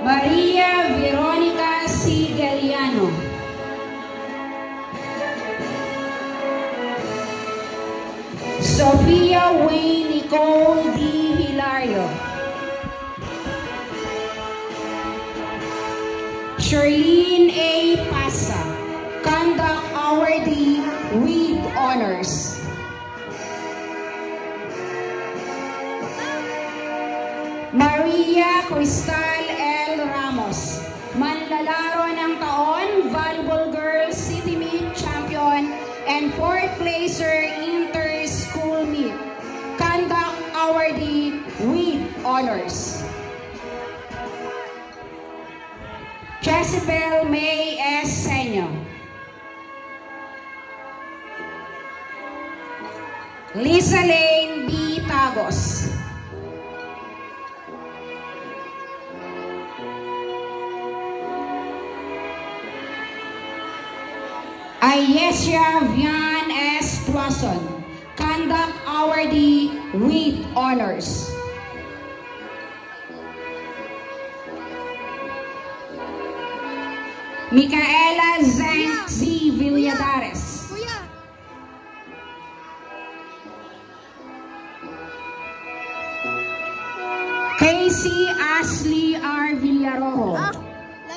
Maria Veronica C. Galiano. Sofia Wayne Nicole D. Hilario. Charlene A. Pasa, Conduct Awardee with Honors. Maria Cristal L. Ramos, Manlalaro ng Taon, Volleyball Girls City Meet Champion and 4th Placer Inter-School Meet, Conduct Awardee with Honors. Jezebel May S. Senyo. Lisa Lane B. Tagos. Ayesia Vian S. Tuason, Conduct Awardee with Honors. Micaela Zank Z. Villadares. Casey Ashley R. Villarojo.